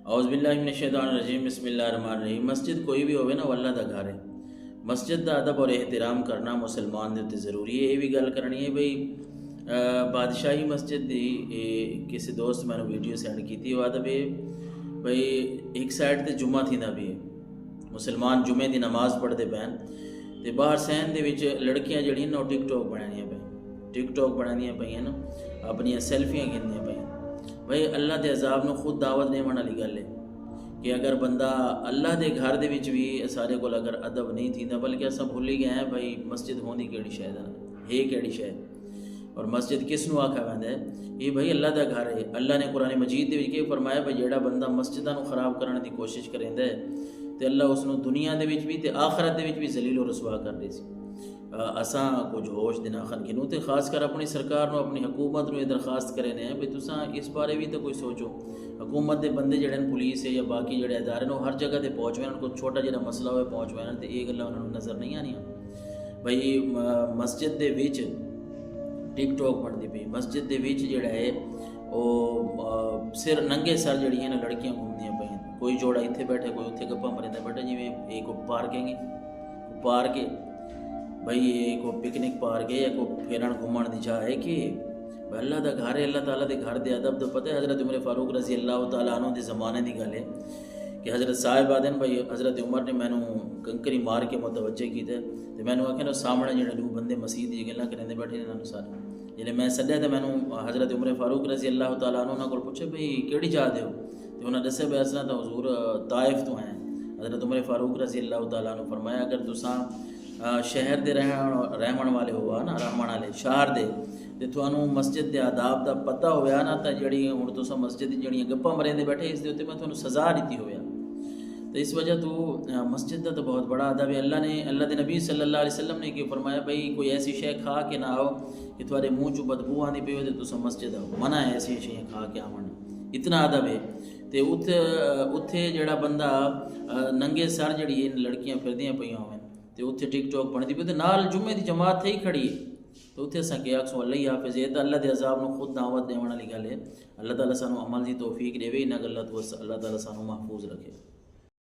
اعوذ باللہ من الشیطان الرجیم، بسم اللہ الرحمن الرحیم۔ مسجد کوئی بھی ہوئے نا وہ اللہ دا گھر ہے۔ مسجد دا ادب اور احترام کرنا مسلمان دے تے ضروری ہے۔ یہ بھی گل کرنی ہے بھئی بادشاہی مسجد دی کسی دوست میں نے ویڈیو سینڈ کی وہ ادب ہے بھئی ایک سائڈ تے جمعہ تھیندا بھی ہے، مسلمان جمعے دی نماز پڑھتے پین تے باہر سین دے وچ لڑکیاں جڑیاں نا ٹک ٹاک بنانیاں پئیں، ٹک ٹاک بنانیاں پئیاں نا، اپنی سیلفیاں گھندیاں پئیاں۔ بھئی اللہ دے عذاب نو خود دعوت دیون والی گل ہے کہ اگر بندہ اللہ دے گھر دے وچ بھی سارے کول اگر ادب نہیں تھیندا، بلکہ اساں بھول ہی گئے ہیں بھئی مسجد ہوندی کیڑی شے ہے کیڑی شے، اور مسجد کس نو آکھا ویندا ہے؟ یہ بھئی اللہ دا گھر ہے۔ اللہ نے قرآن مجید دے وچ کہ فرمایا بھئی جیڑا بندہ مسجداں نو خراب کرنے دی کوشش کریندا ہے تے اللہ اس نو دنیا دے وچ بھی تے آخرت دے وچ بھی ذلیل و رسوا کر دے سی۔ اساں کچھ ہوش دینا خن کنوں تے خاص کر اپنی سرکار نو، اپنی حکومت نو یہ درخواست کرنے ہیں بھئی تساں اس بارے بھی تو کوئی سوچو۔ حکومت دے بندے جڑے پولیس ہے یا باقی جڑے ادارے نے ہر جگہ تے پہنچ وین، کوئی چھوٹا جڑا مسئلہ ہوئے پہنچ وین تے یہ گلاں انہاں نوں نظر نہیں آنیاں۔ بھئی مسجد دے وچ ٹک ٹاک بنتی پئی، مسجد دے وچ جڑا ہے وہ سر ننگے سر جڑیاں لڑکیاں گھومدیاں پئیاں، کوئی جوڑا اتنے بیٹھے کوئی اتنے گپاں مریندا بیٹھا، جویں ایک پارکنگ پارک ہے بھئی یہ کوئی پکنک پارک ہے یا کوئی پھرن گھومن دی جا ہے کہ اللہ دا گھر ہے۔ اللہ تعالیٰ دے گھر دے ادب تو پتہ ہے۔ حضرت عمر فاروق رضی اللہ تعالیٰ عنہ دے زمانے دی گل ہے کہ حضرت صاحب آدن بھائی حضرت عمر نے مینوں کنکری مار کے متوجہ کیتا تے مینوں آکھیا نا سامنے جڑے لوگ بندے مسجد دی گلاں کرندے بیٹھے انہاں نوں سارے جلے میں سدیا تے مینوں حضرت عمر فاروق رضی اللہ تعالیٰ عنہ انہاں کول پوچھے بھئی کیڑی جا دے ہو تے انہاں دسے بھئی اساں تے حضور طائف تو ہیں۔ حضرت عمر فاروق رضی اللہ تعالیٰ عنہ فرمایا اگر تساں شہر دے رہن والے ہوا نا، رحمن والے شہر دے تے تھانوں مسجد دے آداب دا پتہ ہویا نا تے جڑی ہن تساں مسجد دی جڑیاں گپاں مریندے بیٹھے اس دے اوتے میں تھانوں سزا دتی ہویا۔ تو اس وجہ تو مسجد دا تو بہت بڑا ادب ہے۔ اللہ دے نبی صلی اللہ علیہ وسلم نے کہ فرمایا بھئی کوئی ایسی شے کھا کے نہ آؤ کہ تھوڑے منہ چوں بدبو آندی پئی ہو تے تساں مسجد آؤ، منع ہے ایسی شے کھا کے آون، اتنا ادب ہے۔ تے اتھے جڑا بندہ ننگے سر جڑی لڑکیاں پھردیاں پئیاں ہوئیں تے اتھے ٹک ٹاک بنتی پئی تے نال جمعے دی جماعت تھی کھڑی ہے تو اتھے اساں کہ آکھسوں اللہ حافظ، یہ تو اللہ دے عذاب نو خود دعوت دیون والی گل ہے۔ اللہ تعالیٰ سانو عمل دی توفیق دے، انہاں گلاں تو اللہ تعالیٰ سانو محفوظ رکھے۔